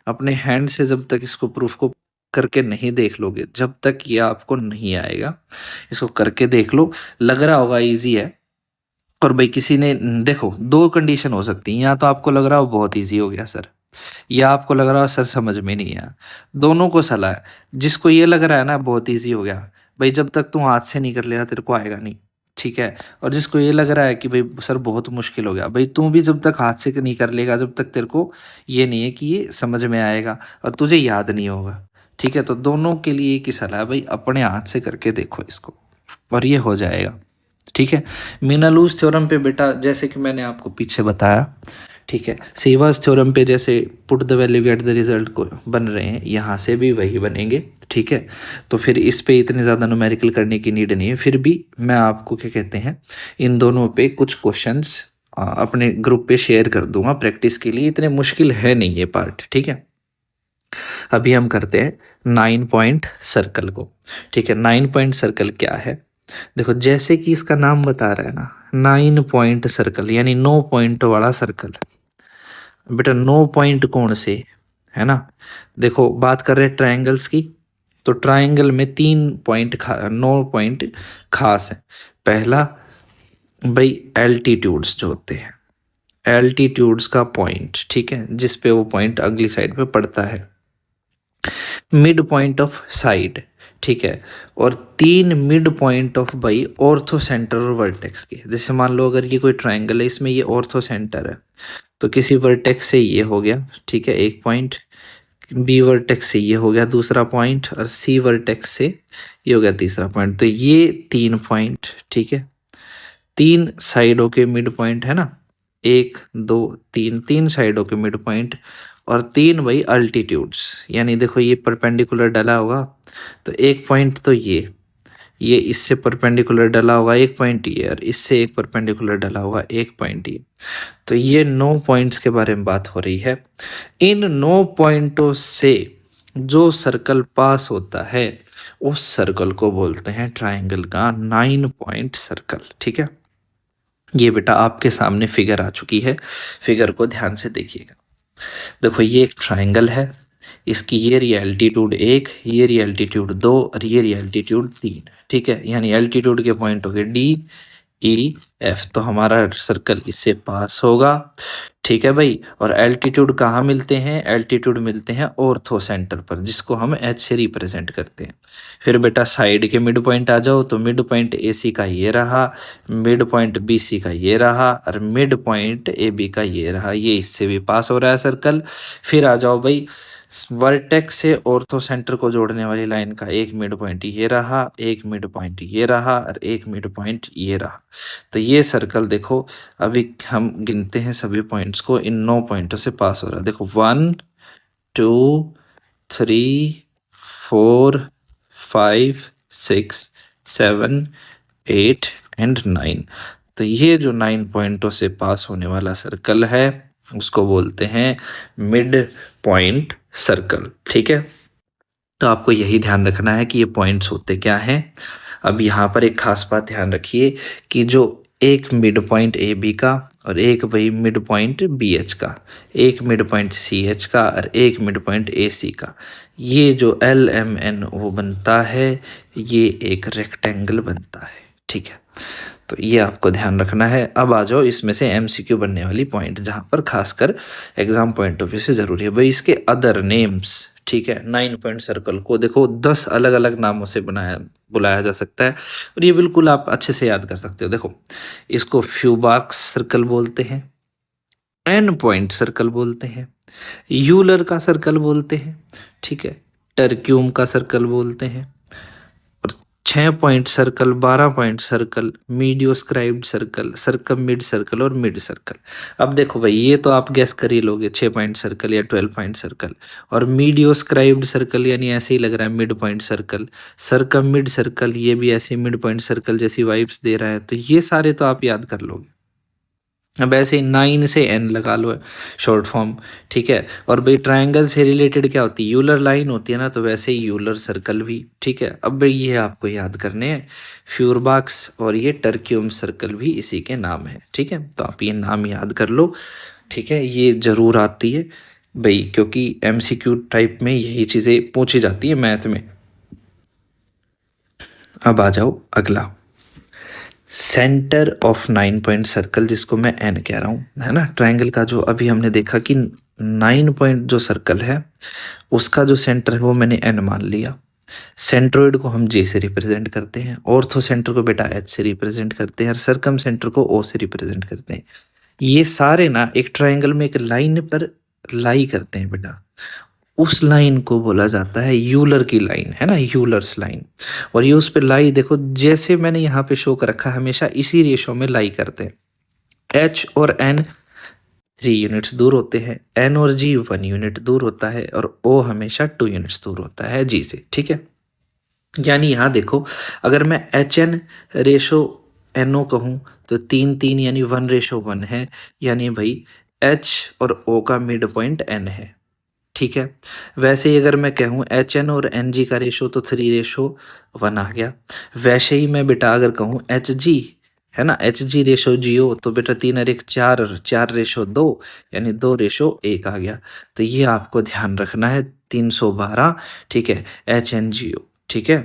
अपने हैंड से जब तक इसको प्रूफ को करके नहीं देख लोगे, जब तक ये आपको नहीं आएगा। इसको करके देख लो, लग रहा होगा इजी है, और भाई किसी ने देखो, दो कंडीशन हो सकती है, या तो आपको लग रहा हो बहुत इजी हो गया सर, या आपको लग रहा हो सर समझ में नहीं आया। दोनों को सलाह है, जिसको ये लग रहा है ना बहुत इजी हो गया, भाई जब तक तू हाथ से नहीं कर ले रहा तेरे को आएगा नहीं। ठीक है, और जिसको ये लग रहा है कि भाई सर बहुत मुश्किल हो गया, भाई तू भी जब तक हाथ से नहीं कर लेगा, जब तक तेरे को ये नहीं है कि ये समझ में आएगा और तुझे याद नहीं होगा। ठीक है, तो दोनों के लिए एक ही सलाह है, भाई अपने हाथ से करके देखो इसको और ये हो जाएगा। ठीक है, मीनालूज थ्योरम पे बेटा जैसे कि मैंने आपको पीछे बताया, ठीक है, सीवास थ्योरम पे जैसे put the value get the result को बन रहे हैं, यहाँ से भी वही बनेंगे। ठीक है, तो फिर इस पे इतने ज़्यादा न्यूमेरिकल करने की नीड नहीं है, फिर भी मैं आपको क्या कहते हैं, इन दोनों पे कुछ क्वेश्चंस अपने ग्रुप पे शेयर कर दूंगा प्रैक्टिस के लिए, इतने मुश्किल है नहीं ये पार्ट। ठीक है, अभी हम करते हैं 9 पॉइंट सर्कल को। ठीक है, 9 पॉइंट सर्कल क्या है, देखो जैसे कि इसका नाम बता रहा है ना, 9 पॉइंट सर्कल यानी 9 पॉइंट वाला सर्कल। बेटा 9 पॉइंट कौन से है ना, देखो बात कर रहे हैं ट्रायंगल्स की, तो ट्रायंगल में 3 पॉइंट 9 पॉइंट खास है। पहला भाई एल्टीट्यूड्स जो होते हैं, एल्टीट्यूड्स का पॉइंट, ठीक है, जिस पे वो पॉइंट अगली साइड पे पड़ता है। मिड पॉइंट ऑफ साइड, ठीक है, और 3 mid point of by ortho centre और वर्टेक्स के। जैसे मान लो अगर ये कोई ट्रायंगल है, इसमें ये ऑर्थो सेंटर है, तो किसी वर्टेक्स से ये हो गया, ठीक है, एक पॉइंट, बी वर्टेक्स से ये हो गया दूसरा पॉइंट, और सी वर्टेक्स से ये हो गया तीसरा पॉइंट। तो ये 3 पॉइंट, ठीक है, 3 साइडों के मिड पॉइंट है ना, 1 2 3, 3 साइडों के मिड पॉइंट, और 3 अल्टीट्यूड्स, यानी देखो ये परपेंडिकुलर डला होगा, तो एक पॉइंट तो ये इससे परपेंडिकुलर डला होगा एक पॉइंट ये, और इससे एक परपेंडिकुलर डला होगा एक पॉइंट ये। तो ये 9 पॉइंट्स के बारे में बात हो रही है। इन 9 पॉइंटों से जो सर्कल पास होता है, उस सर्कल को बोलते हैं ट्राइंगल का 9 पॉइंट सर्कल। ठीक है, ये बेटा आपके सामने फिगर आ चुकी है, फिगर को ध्यान से देखिएगा। देखो ये एक ट्राइंगल है, इसकी ये रही एल्टीट्यूड 1, ये रही एल्टीट्यूड 2, और ये रही एल्टीट्यूड 3। ठीक है, यानी एल्टीट्यूड के पॉइंट हो गए डी ई एफ, तो हमारा सर्कल इससे पास होगा। ठीक है भाई, और एल्टीट्यूड कहाँ मिलते हैं, एल्टीट्यूड मिलते हैं ऑर्थो सेंटर पर, जिसको हम एच से रिप्रेजेंट करते हैं। फिर बेटा साइड के मिड पॉइंट आ जाओ, तो मिड पॉइंट ए सी का ये रहा, मिड पॉइंट बी सी का ये रहा, और मिड पॉइंट ए बी का ये रहा, ये इससे भी पास हो रहा है सर्कल। फिर आ जाओ भाई, वर्टेक्स से ऑर्थो सेंटर को जोड़ने वाली लाइन का एक मिड पॉइंट ये रहा, एक मिड पॉइंट ये रहा, और एक मिड पॉइंट ये रहा। तो ये सर्कल देखो, अभी हम गिनते हैं सभी पॉइंट्स को, इन 9 पॉइंटों से पास हो रहा है। देखो 1 2 3 4 5 6 7 8 एंड 9। तो ये जो 9 पॉइंटों से पास होने वाला सर्कल है, उसको बोलते हैं मिड पॉइंट सर्कल। ठीक है, तो आपको यही ध्यान रखना है कि ये पॉइंट्स होते क्या हैं। अब यहाँ पर एक खास बात ध्यान रखिए कि जो एक मिड पॉइंट ए बी का, और एक भाई मिड पॉइंट बी एच का, एक मिड पॉइंट सी एच का, और एक मिड पॉइंट ए सी का, ये जो एल एम एन ओ बनता है, ये एक रेक्टेंगल बनता है। ठीक है, तो ये आपको ध्यान रखना है। अब आ जाओ इसमें से एमसीक्यू बनने वाली पॉइंट, जहाँ पर खासकर एग्जाम पॉइंट ऑफ व्यू से ज़रूरी है भाई इसके अदर नेम्स। ठीक है, 9 पॉइंट सर्कल को देखो 10 अलग अलग नामों से बुलाया जा सकता है, और ये बिल्कुल आप अच्छे से याद कर सकते हो। देखो इसको फ्यूबार्क्स सर्कल बोलते हैं, एन पॉइंट सर्कल बोलते हैं, यूलर का सर्कल बोलते हैं, ठीक है, टर्क्यूम का सर्कल बोलते हैं, और 6 पॉइंट सर्कल, 12 पॉइंट सर्कल, मीडियोस्क्राइब्ड सर्कल, सर्कम मिड सर्कल, और मिड सर्कल। अब देखो भाई ये तो आप गैस कर ही लोगे, 6 पॉइंट सर्कल या 12 पॉइंट सर्कल, और मीडियोस्क्राइब्ड सर्कल यानी ऐसे ही लग रहा है mid point circle, circum mid circle ये भी ऐसे मिड पॉइंट सर्कल जैसी वाइब्स दे रहा है, तो ये सारे तो आप याद कर लोगे। अब ऐसे ही 9 से n लगा लो शॉर्ट फॉर्म, ठीक है। और भाई ट्रायंगल से रिलेटेड क्या होती है, यूलर लाइन होती है ना, तो वैसे ही यूलर सर्कल भी, ठीक है। अब भाई ये आपको याद करने हैं, फ्यूरबाक्स और ये टर्क्यूम सर्कल भी इसी के नाम है, ठीक है। तो आप ये नाम याद कर लो, ठीक है। ये जरूर आती है भाई, क्योंकि एमसीक्यू टाइप में यही चीज़ें पूछी जाती है मैथ में। अब आ जाओ अगला, सेंटर ऑफ 9 पॉइंट सर्कल, जिसको मैं एन कह रहा हूँ, है ना। ट्रायंगल का जो अभी हमने देखा कि 9 पॉइंट जो सर्कल है उसका जो सेंटर है वो मैंने एन मान लिया। सेंट्रोइड को हम जे से रिप्रेजेंट करते हैं, ऑर्थो सेंटर को बेटा एच से रिप्रेजेंट करते हैं, और सरकम सेंटर को ओ से रिप्रेजेंट करते हैं। ये सारे ना एक ट्रायंगल में एक लाइन पर लाई करते हैं बेटा, उस लाइन को बोला जाता है यूलर की लाइन, है ना, यूलर्स लाइन। और ये उस पे लाई देखो, जैसे मैंने यहाँ पे शो कर रखा है, हमेशा इसी रेशो में लाई करते हैं। एच और एन 3 यूनिट्स दूर होते हैं, एन और जी 1 यूनिट दूर होता है, और ओ हमेशा 2 यूनिट्स दूर होता है जी से, ठीक है। यानी यहाँ देखो, अगर मैं H N ratio N O कहूँ तो 3 3 यानी 1:1 है, यानी भाई एच और ओ का मिड पॉइंट एन है, ठीक है। वैसे ही अगर मैं कहूँ एच एन और एन जी का रेशो तो 3:1 आ गया। वैसे ही मैं बेटा अगर कहूँ एच जी, है ना, एच जी रेशो जी ओ, तो बेटा 3 और 1 4, 4:2 यानी 2:1 आ गया। तो ये आपको ध्यान रखना है, 312, ठीक है, एच एन जी ओ, ठीक है।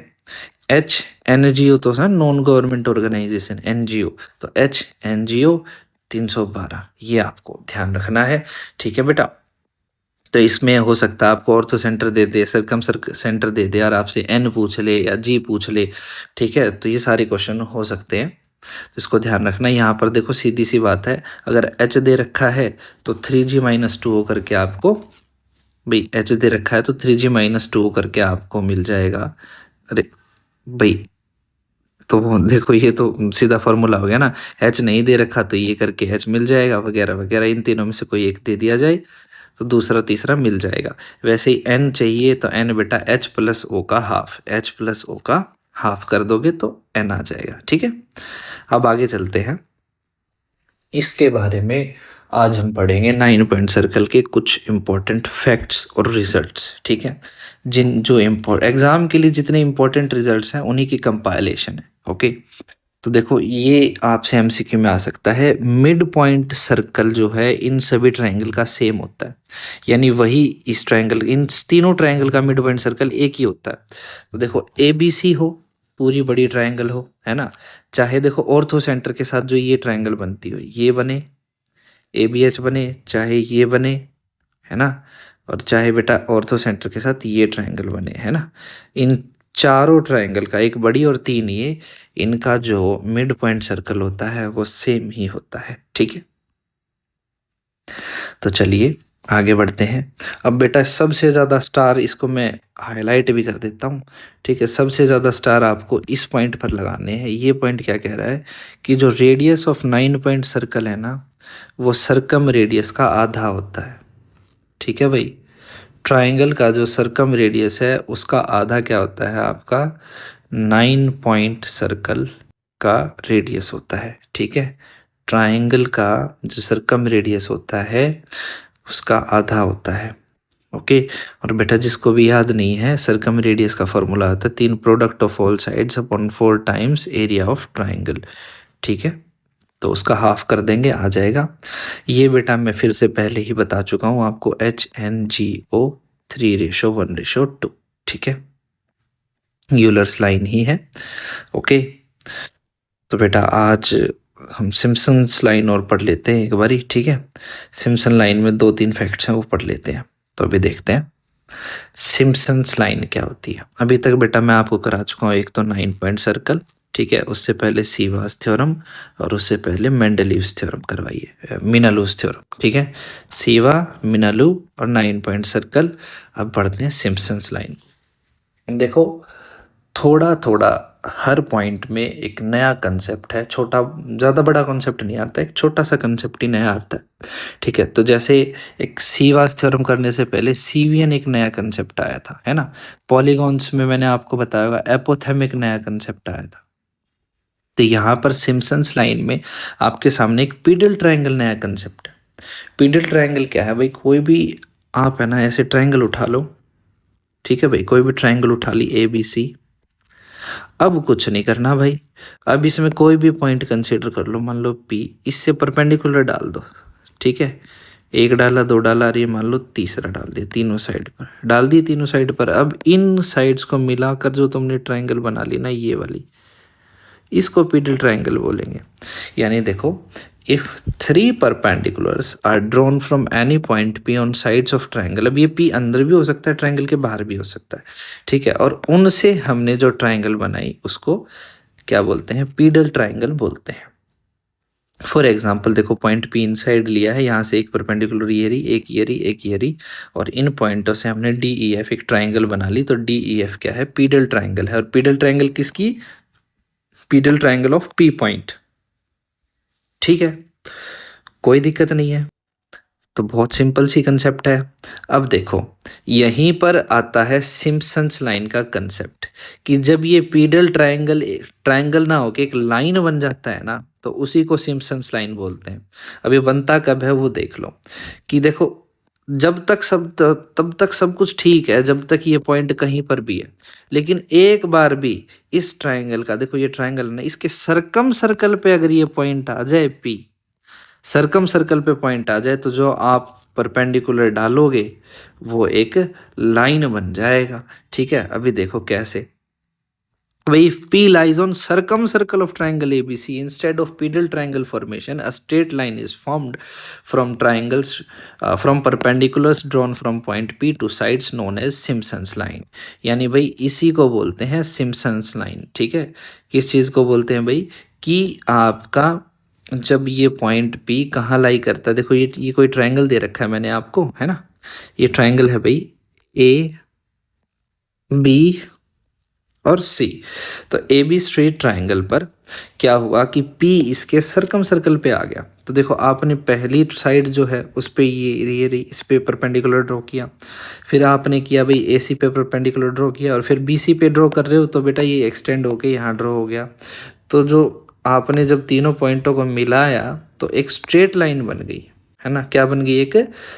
एच एन जी ओ तो sir non government organisation N G O, तो एच एन जी ओ 312, ये आपको ध्यान रखना है, ठीक है बेटा। तो इसमें हो सकता है आपको ऑर्थो सेंटर दे दे, सरकम सेंटर दे दे, और आपसे एन पूछ ले या जी पूछ ले, ठीक है। तो ये सारे क्वेश्चन हो सकते हैं, तो इसको ध्यान रखना। यहाँ पर देखो सीधी सी बात है, अगर एच दे रखा है तो 3G-2 हो करके आपको, भाई एच दे रखा है तो 3G-2 करके आपको मिल जाएगा। अरे भाई, तो देखो ये तो सीधा फॉर्मूला हो गया ना, एच नहीं दे रखा तो ये करके एच मिल जाएगा, वगैरह वगैरह, इन तीनों में से कोई एक दे दिया जाए तो दूसरा तीसरा मिल जाएगा। वैसे ही एन चाहिए तो एन बेटा एच प्लस ओ का हाफ, एच प्लस ओ का हाफ कर दोगे तो एन आ जाएगा, ठीक है। अब आगे चलते हैं, इसके बारे में आज हम पढ़ेंगे 9 पॉइंट सर्कल के कुछ इंपॉर्टेंट फैक्ट्स और रिजल्ट्स, ठीक है। जिन जो एग्जाम के लिए जितने इंपॉर्टेंट रिजल्ट्स हैं उन्हीं की कंपाइलेशन है, ओके। तो देखो ये आपसे एमसीक्यू में आ सकता है, मिड पॉइंट सर्कल जो है इन सभी ट्रायंगल का सेम होता है, यानी वही इस ट्रायंगल, इन तीनों ट्रायंगल का मिड पॉइंट सर्कल एक ही होता है। तो देखो ए बी सी हो, पूरी बड़ी ट्रायंगल हो, है ना, चाहे देखो ऑर्थो सेंटर के साथ जो ये ट्रायंगल बनती हो, ये बने ए बी एच बने, चाहे ये बने, है ना, और चाहे बेटा ऑर्थो सेंटर के साथ ये ट्रायंगल बने, है ना, इन चारों ट्रायंगल का, एक बड़ी और 3 ये, इनका जो मिड पॉइंट सर्कल होता है वो सेम ही होता है, ठीक है। तो चलिए आगे बढ़ते हैं। अब बेटा सबसे ज़्यादा स्टार, इसको मैं हाईलाइट भी कर देता हूँ, ठीक है। सबसे ज़्यादा स्टार आपको इस पॉइंट पर लगाने हैं। ये पॉइंट क्या कह रहा है कि जो रेडियस ऑफ 9 पॉइंट सर्कल है ना, वो सरकम रेडियस का आधा होता है, ठीक है भाई। ट्रायंगल का जो सरकम रेडियस है उसका आधा क्या होता है आपका, 9 पॉइंट सर्कल का रेडियस होता है, ठीक है। ट्रायंगल का जो सरकम रेडियस होता है उसका आधा होता है, ओके। और बेटा जिसको भी याद नहीं है, सरकम रेडियस का फॉर्मूला होता है 3 product of all sides upon 4 times area of triangle, ठीक है। तो उसका हाफ कर देंगे, आ जाएगा। ये बेटा मैं फिर से पहले ही बता चुका हूँ आपको, HNGO 3:1:2, ठीक है, यूलर्स लाइन ही है, ओके। तो बेटा आज हम सिम्पसन्स लाइन और पढ़ लेते हैं एक बारी, ठीक है। सिम्पसन लाइन में 2 3 फैक्ट्स हैं वो पढ़ लेते हैं, तो अभी देखते हैं सिम्पसन्स लाइन क्या होती है। अभी तक बेटा मैं आपको करा चुका हूँ, एक तो 9 पॉइंट सर्कल, ठीक है, उससे पहले सीवास थ्योरम, और उससे पहले मेंडलीव्स थ्योरम करवाइए, मिनालूस थ्योरम, ठीक है। सीवा, मिनालू और 9 पॉइंट सर्कल। अब पढ़ते हैं सिम्पसन्स लाइन। देखो थोड़ा थोड़ा हर पॉइंट में एक नया कंसेप्ट है, छोटा, ज़्यादा बड़ा कॉन्सेप्ट नहीं आता, एक छोटा सा कंसेप्ट ही नया आता है, ठीक है। तो जैसे एक सीवास थ्योरम करने से पहले सीवियन एक नया कंसेप्ट आया था, है ना। पॉलीगॉन्स में मैंने आपको बताया होगा एपोथेम एक नया कंसेप्ट आया था, तो यहाँ पर सिम्पसन्स लाइन में आपके सामने एक पीडल ट्रायंगल नया कंसेप्ट है। पीडल ट्रायंगल क्या है भाई, कोई भी आप है ना ऐसे ट्रायंगल उठा लो, ठीक है भाई, कोई भी ट्रायंगल उठा ली ए बी सी। अब कुछ नहीं करना भाई, अब इसमें कोई भी पॉइंट कंसीडर कर लो, मान लो पी, इससे परपेंडिकुलर डाल दो, ठीक है। एक डाला, दो डाला, और ये मान लो तीसरा डाल दिया, तीनों साइड पर डाल दिए, तीनों साइड पर। अब इन साइड्स को मिलाकर जो तुमने ट्रायंगल बना ली ना, ये वाली, इसको पीडल ट्रायंगल बोलेंगे। यानी देखो, if three perpendiculars are drawn from any point P on sides of triangle, अब ये पी अंदर भी हो सकता है, ट्रायंगल के बाहर भी हो सकता है, ठीक है, और उनसे हमने जो ट्रायंगल बनाई उसको क्या बोलते हैं, पीडल ट्रायंगल बोलते हैं। फॉर एग्जाम्पल देखो, पॉइंट पी इन साइड लिया है, यहाँ से एक परपेंडिकुलर ये रही, एक ये रही, एक ये रही, और इन पॉइंटों से हमने डी ई एफ एक ट्रायंगल बना ली। तो डी ई एफ क्या है, पीडल ट्रायंगल है। और पीडल ट्रायंगल किसकी, pedal triangle of P point, ठीक है, कोई दिक्कत नहीं है। तो बहुत सिंपल सी कंसेप्ट है। अब देखो, यहीं पर आता है सिम्पसन्स लाइन का कंसेप्ट, कि जब ये पीडल ट्रायंगल ट्रायंगल ना होके एक लाइन बन जाता है ना, तो उसी को सिम्पसन्स लाइन बोलते हैं। अब ये बनता कब है वो देख लो, कि देखो, जब तक सब तब तक सब कुछ ठीक है, जब तक ये पॉइंट कहीं पर भी है, लेकिन एक बार भी इस ट्रायंगल का, देखो ये ट्रायंगल है ना, इसके सरकम सर्कल पे अगर ये पॉइंट आ जाए पी, सरकम सर्कल पे पॉइंट आ जाए, तो जो आप परपेंडिकुलर डालोगे वो एक लाइन बन जाएगा, ठीक है। अभी देखो कैसे, वही, if P lies on circumcircle of triangle ABC instead of pedal triangle formation, a straight line is formed from triangles from perpendiculars drawn from point P to sides known as Simpson's line। यानी भाई इसी को बोलते हैं Simpson's line, ठीक है। किस चीज़ को बोलते हैं भाई, कि आपका जब ये पॉइंट P कहाँ लाई करता है, देखो ये कोई ट्रायंगल दे रखा है मैंने आपको, है ना, ये ट्रायंगल है भाई ए बी और सी। तो ए बी स्ट्रेट ट्रायंगल पर क्या हुआ कि पी इसके सरकम सर्कल पे आ गया। तो देखो, आपने पहली साइड जो है उस पे ये रही, इस पे परपेंडिकुलर ड्रॉ किया, फिर आपने किया भाई ए सी पे परपेंडिकुलर ड्रॉ किया, और फिर बी सी पे ड्रॉ कर रहे हो, तो बेटा ये एक्सटेंड होके यहाँ ड्रॉ हो गया। तो जो आपने जब तीनों पॉइंटों को मिलाया तो एक स्ट्रेट लाइन बन गई, है ना, क्या बन गई, एक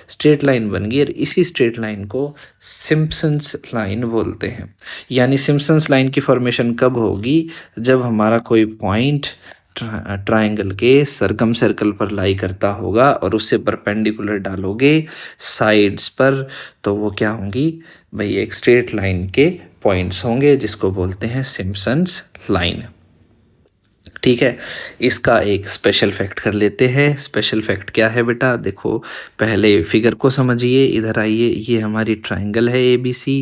स्ट्रेट लाइन बन गई। और इसी स्ट्रेट लाइन को सिम्पसन्स लाइन बोलते हैं। यानी सिम्पसन्स लाइन की फॉर्मेशन कब होगी, जब हमारा कोई पॉइंट ट्रायंगल के सरकम सर्कल पर लाई करता होगा और उससे परपेंडिकुलर डालोगे साइड्स पर, तो वो क्या होंगी भाई, एक स्ट्रेट लाइन के पॉइंट्स होंगे, जिसको बोलते हैं सिम्पसन्स लाइन, ठीक है। इसका एक स्पेशल फैक्ट कर लेते हैं। स्पेशल फैक्ट क्या है बेटा, देखो पहले फिगर को समझिए, इधर आइए, ये हमारी ट्रायंगल है ए बी सी,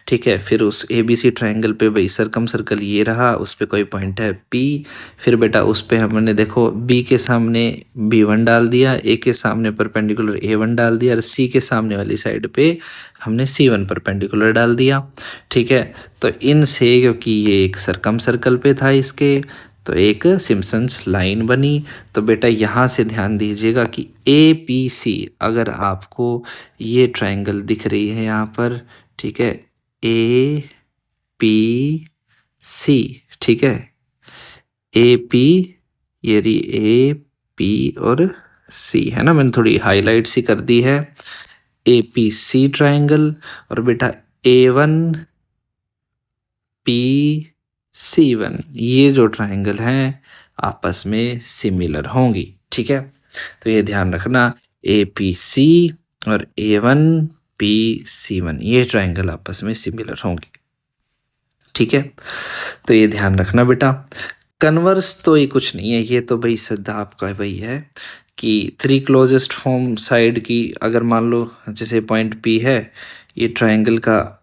ठीक है। फिर उस ए बी सी ट्रायंगल पे भाई सरकम सर्कल ये रहा, उस पे कोई पॉइंट है पी, फिर बेटा उस पे हमने देखो बी के सामने B1 डाल दिया, ए के सामने परपेंडिकुलर A1 डाल दिया, और सी के सामने वाली साइड पे हमने C1 परपेंडिकुलर डाल दिया, ठीक है। तो इनसे, क्योंकि ये एक सरकम सर्कल पे था इसके, तो एक सिम्पसन्स लाइन बनी। तो बेटा यहाँ से ध्यान दीजिएगा कि ए पी सी, अगर आपको ये ट्रायंगल दिख रही है यहाँ पर, ठीक है, ए पी सी, ठीक है, ए पी, ये रही ए पी और सी, है ना, मैंने थोड़ी हाईलाइट सी कर दी है, ए पी सी ट्रायंगल। और बेटा A1 पी C1, ये जो ट्रायंगल हैं आपस में सिमिलर होंगी, ठीक है। तो ये ध्यान रखना, ए पी सी और A1 पी C1, ये ट्रायंगल आपस में सिमिलर होंगी, ठीक है। तो ये ध्यान रखना बेटा। कन्वर्स तो ये कुछ नहीं है, ये तो भाई सीधा आपका वही है कि थ्री क्लोजेस्ट फॉर्म साइड की, अगर मान लो जैसे पॉइंट P है, ये ट्रायंगल का,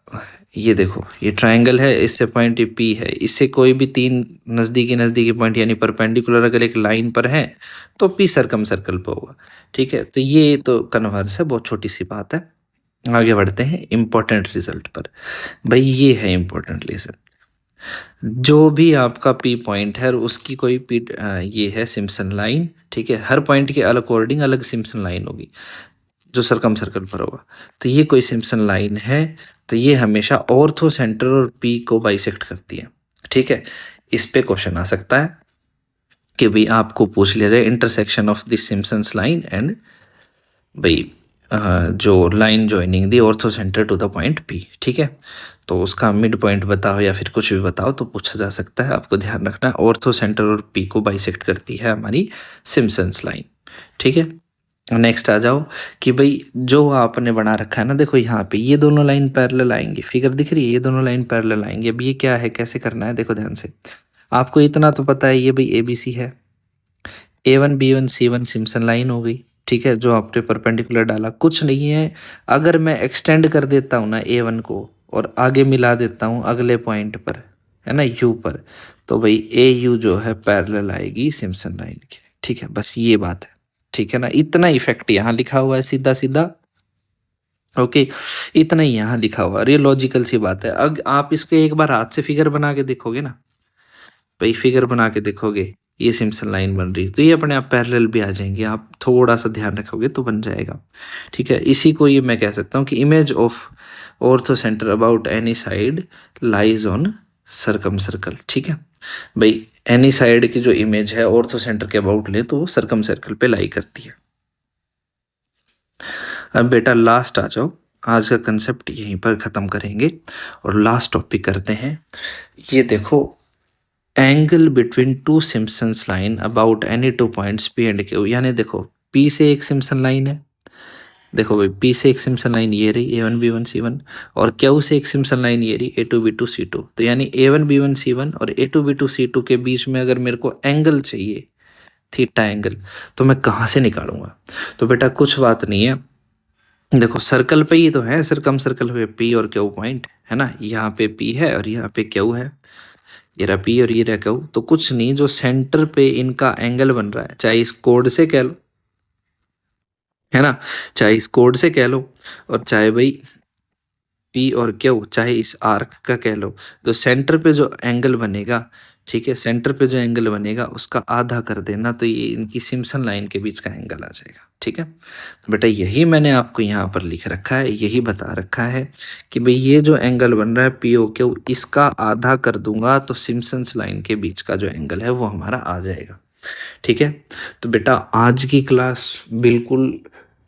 ये देखो ये ट्रायंगल है, इससे पॉइंट P है, इससे कोई भी तीन नज़दीकी नज़दीकी पॉइंट यानी परपेंडिकुलर अगर एक लाइन पर है, तो P सरकम सर्कल पर होगा, ठीक है। तो ये तो कन्वर्स है, बहुत छोटी सी बात है। आगे बढ़ते हैं इम्पोर्टेंट रिजल्ट पर। भाई ये है इम्पोर्टेंट रिजल्ट, जो भी आपका पी पॉइंट है और उसकी कोई पी, ये है सिम्पसन लाइन, ठीक है। हर पॉइंट के अकॉर्डिंग अलग सिम्पसन लाइन होगी जो सरकम सर्कल पर होगा। तो ये कोई सिम्पसन लाइन है, तो ये हमेशा ऑर्थो सेंटर और पी को बाइसेक्ट करती है, ठीक है। इस पे क्वेश्चन आ सकता है, कि भाई आपको पूछ लिया जाए intersection of this Simpson's line and भाई जो line joining the orthocentre to the point P, ठीक है। तो उसका मिड पॉइंट बताओ या फिर कुछ भी बताओ तो पूछा जा सकता है। आपको ध्यान रखना है ऑर्थो सेंटर और पी को बाइसेक्ट करती है हमारी सिम्पसन्स लाइन, ठीक है। नेक्स्ट आ जाओ कि भाई जो आपने बना रखा है ना, देखो यहाँ पे ये दोनों लाइन पैरेलल आएंगी, फिगर दिख रही है, ये दोनों लाइन पैरेलल आएंगी। अब ये क्या है, कैसे करना है, देखो ध्यान से। आपको इतना तो पता है ये भाई ए बी सी है, A1 B1 C1 Simpson line हो गई, ठीक है, जो आपने परपेंडिकुलर डाला कुछ नहीं है। अगर मैं एक्सटेंड कर देता हूँ ना A1 को और आगे मिला देता हूँ अगले पॉइंट पर, है ना, U पर, तो भाई AU जो है पैरेलल आएगी सिम्पसन लाइन के, ठीक है। बस ये बात है, ठीक है ना। इतना इफेक्ट यहाँ लिखा हुआ है सीधा सीधा, ओके, इतना ही यहाँ लिखा हुआ है। ये लॉजिकल सी बात है। अब आप इसको एक बार हाथ से फिगर बना के देखोगे ना, भाई फिगर बना के देखोगे ये सिम्पसन लाइन बन रही है, तो ये अपने आप पैरेलल भी आ जाएंगे। आप थोड़ा सा ध्यान रखोगे तो बन जाएगा, ठीक है। इसी को ये मैं कह सकता हूँ कि image of orthocentre about any side lies on circumcircle, ठीक है। भाई एनी साइड की जो इमेज है ऑर्थो सेंटर के अबाउट ले तो वो सरकम सर्कल पे लाई करती है। अब बेटा लास्ट आ जाओ, आज का कंसेप्ट यहीं पर ख़त्म करेंगे और लास्ट टॉपिक करते हैं। ये देखो, angle between two Simpson's line about any two points P and Q, यानी देखो पी से एक सिम्पसन लाइन है, देखो भाई पी से एक सिम्पसन लाइन ये रही A1 B1 C1, और क्यू से एक सिम्पसन लाइन ये रही A2 B2 C2। तो यानी A1 B1 C1 और A2 B2 C2 के बीच में अगर मेरे को एंगल चाहिए, थीटा एंगल, तो मैं कहाँ से निकालूंगा। तो बेटा कुछ बात नहीं है, देखो सर्कल पे ही तो है, सरकम सर्कल पे पी और क्यू पॉइंट है ना, यहाँ पे पी है और यहाँ पे क्यू है, ये रहा पी और ये रहा क्यू। तो कुछ नहीं, जो सेंटर पे इनका एंगल बन रहा है, चाहे इस कोड से कह लो, है ना, चाहे इस कोड से कह लो, और चाहे भाई पी और क्यू चाहे इस आर्क का कह लो, तो सेंटर पे जो एंगल बनेगा, ठीक है, सेंटर पे जो एंगल बनेगा उसका आधा कर देना, तो ये इनकी सिम्पसन लाइन के बीच का एंगल आ जाएगा, ठीक है। तो बेटा यही मैंने आपको यहाँ पर लिख रखा है, यही बता रखा है कि भाई ये जो एंगल बन रहा है पी ओ क्यू, इसका आधा कर दूंगा तो सिम्पसन्स लाइन के बीच का जो एंगल है वो हमारा आ जाएगा, ठीक है। तो बेटा आज की क्लास बिल्कुल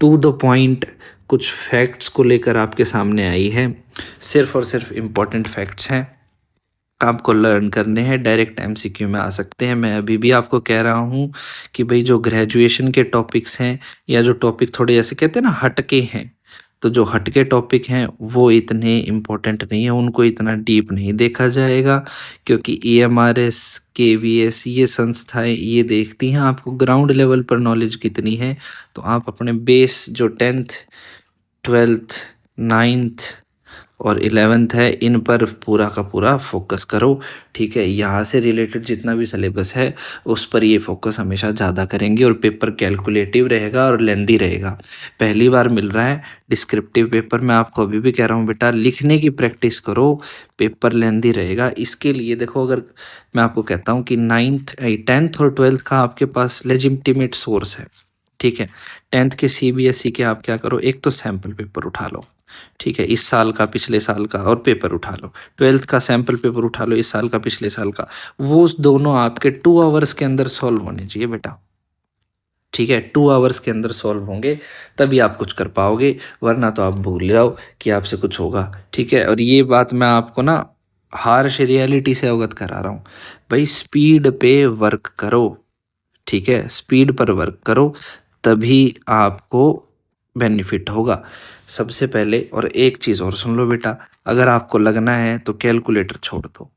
टू द पॉइंट कुछ फैक्ट्स को लेकर आपके सामने आई है, सिर्फ और सिर्फ इम्पोर्टेंट फैक्ट्स हैं, आपको लर्न करने हैं, डायरेक्ट एमसीक्यू में आ सकते हैं। मैं अभी भी आपको कह रहा हूँ कि भाई जो ग्रेजुएशन के टॉपिक्स हैं या जो टॉपिक थोड़े ऐसे कहते हैं ना हटके हैं, तो जो हटके टॉपिक हैं वो इतने इम्पोर्टेंट नहीं है, उनको इतना डीप नहीं देखा जाएगा, क्योंकि EMRS KVS ये संस्थाएं ये देखती हैं आपको ग्राउंड लेवल पर नॉलेज कितनी है। तो आप अपने बेस जो 10th 12th 9th और 11th है इन पर पूरा का पूरा फोकस करो, ठीक है। यहाँ से रिलेटेड जितना भी सिलेबस है उस पर ये फोकस हमेशा ज़्यादा करेंगे, और पेपर कैलकुलेटिव रहेगा और लेंदी रहेगा। पहली बार मिल रहा है डिस्क्रिप्टिव पेपर, मैं आपको अभी भी कह रहा हूँ बेटा लिखने की प्रैक्टिस करो, पेपर लेंदी रहेगा। इसके लिए देखो, अगर मैं आपको कहता हूँ कि 9th 10th और 12th का आपके पास लेजिटिमेट सोर्स है, ठीक है, 10th के CBSE के आप क्या करो, एक तो सैम्पल पेपर उठा लो, ठीक है, इस साल का पिछले साल का, और पेपर उठा लो, 12th का सैम्पल पेपर उठा लो इस साल का पिछले साल का, वो दोनों आपके 2 आवर्स के अंदर सॉल्व होने चाहिए बेटा, ठीक है। 2 आवर्स के अंदर सॉल्व होंगे तभी आप कुछ कर पाओगे, वरना तो आप भूल जाओ कि आपसे कुछ होगा, ठीक है। और ये बात मैं आपको ना हार्श रियलिटी से अवगत करा रहा हूँ, भाई स्पीड पे वर्क करो, ठीक है, स्पीड पर वर्क करो, तभी आपको बेनिफिट होगा सबसे पहले। और एक चीज़ और सुन लो बेटा, अगर आपको लगना है तो कैलकुलेटर छोड़ दो,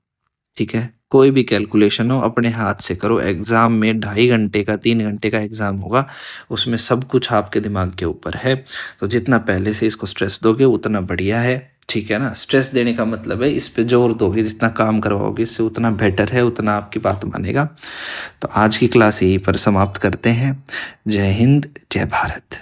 ठीक है, कोई भी कैलकुलेशन हो अपने हाथ से करो। एग्ज़ाम में 2.5 घंटे का 3 घंटे का एग्ज़ाम होगा, उसमें सब कुछ आपके दिमाग के ऊपर है, तो जितना पहले से इसको स्ट्रेस दोगे उतना बढ़िया है, ठीक है ना। स्ट्रेस देने का मतलब है इस पे जोर दोगे, जितना काम करवाओगे इससे उतना बेटर है, उतना आपकी बात मानेगा। तो आज की क्लास यहीं पर समाप्त करते हैं। जय हिंद, जय भारत।